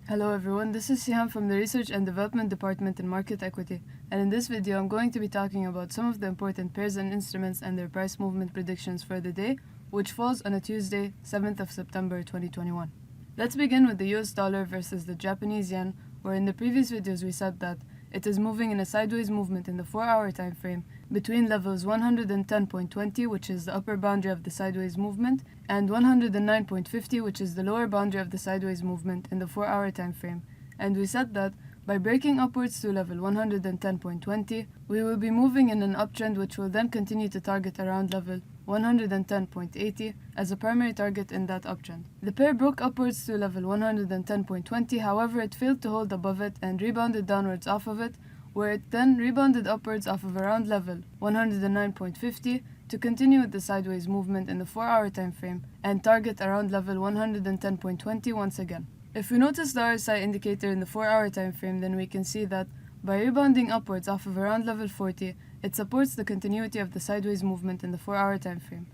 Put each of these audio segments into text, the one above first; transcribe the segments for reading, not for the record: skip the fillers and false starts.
Hello everyone, this is Siham from the Research and Development Department in Market Equity, and in this video I'm going to be talking about some of the important pairs and instruments and their price movement predictions for the day, which falls on a Tuesday, 7th of September 2021. Let's begin with the US dollar versus the Japanese yen, where in the previous videos we said that it is moving in a sideways movement in the 4-hour time frame between levels 110.20, which is the upper boundary of the sideways movement, and 109.50, which is the lower boundary of the sideways movement in the 4-hour time frame. And we said that by breaking upwards to level 110.20, we will be moving in an uptrend which will then continue to target around level 110.80 as a primary target in that uptrend. The pair broke upwards to level 110.20, however it failed to hold above it and rebounded downwards off of it, where it then rebounded upwards off of around level 109.50 to continue with the sideways movement in the 4-hour time frame and target around level 110.20 once again. If we notice the RSI indicator in the 4-hour time frame, then we can see that by rebounding upwards off of around level 40, it supports the continuity of the sideways movement in the 4-hour time frame.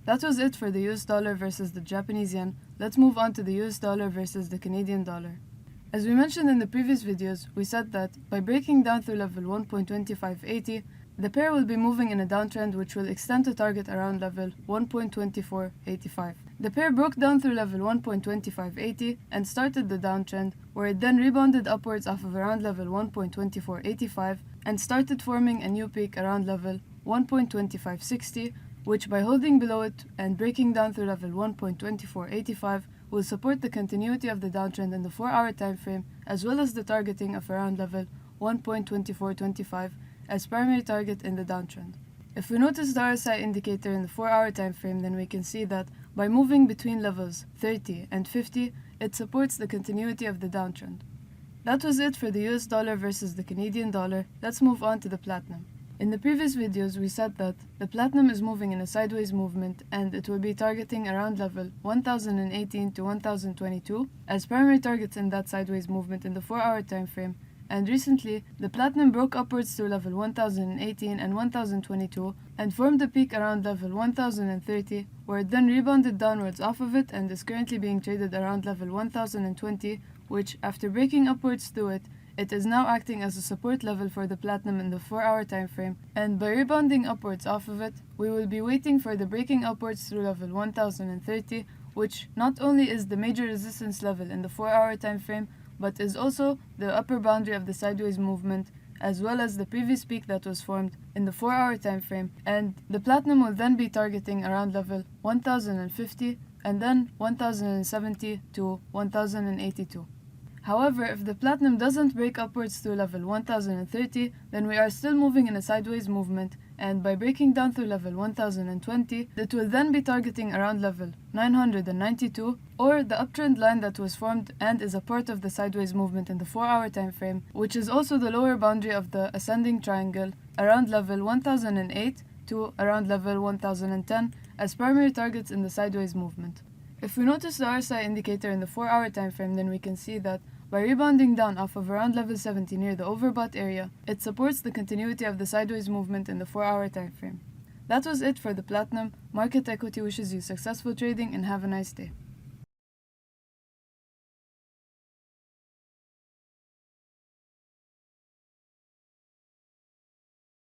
That was it for the US dollar versus the Japanese yen. Let's move on to the US dollar versus the Canadian dollar. As we mentioned in the previous videos, we said that by breaking down through level 1.2580, the pair will be moving in a downtrend which will extend to target around level 1.2485. The pair broke down through level 1.2580 and started the downtrend, where it then rebounded upwards off of around level 1.2485 and started forming a new peak around level 1.2560, which by holding below it and breaking down through level 1.2485 will support the continuity of the downtrend in the 4-hour time frame, as well as the targeting of around level 1.2425 as primary target in the downtrend. If we notice the RSI indicator in the 4-hour time frame, then we can see that by moving between levels 30 and 50, it supports the continuity of the downtrend. That was it for the US dollar versus the Canadian dollar. Let's move on to the platinum. In the previous videos, we said that the platinum is moving in a sideways movement and it will be targeting around level 1018 to 1022 as primary targets in that sideways movement in the 4-hour time frame. And recently, the platinum broke upwards to level 1018 and 1022 and formed a peak around level 1030, where it then rebounded downwards off of it and is currently being traded around level 1020, which, after breaking upwards to it, it is now acting as a support level for the platinum in the 4-hour time frame, and by rebounding upwards off of it, we will be waiting for the breaking upwards through level 1030, which not only is the major resistance level in the 4-hour time frame, but is also the upper boundary of the sideways movement, as well as the previous peak that was formed in the 4-hour time frame, and the platinum will then be targeting around level 1050 and then 1070 to 1082. However, if the platinum doesn't break upwards to level 1030, then we are still moving in a sideways movement, and by breaking down through level 1020, it will then be targeting around level 992, or the uptrend line that was formed and is a part of the sideways movement in the 4-hour time frame, which is also the lower boundary of the ascending triangle, around level 1008 to around level 1010 as primary targets in the sideways movement. If we notice the RSI indicator in the 4-hour time frame, then we can see that by rebounding down off of around level 70 near the overbought area, it supports the continuity of the sideways movement in the 4-hour time frame. That was it for the platinum. Market Equity wishes you successful trading and have a nice day.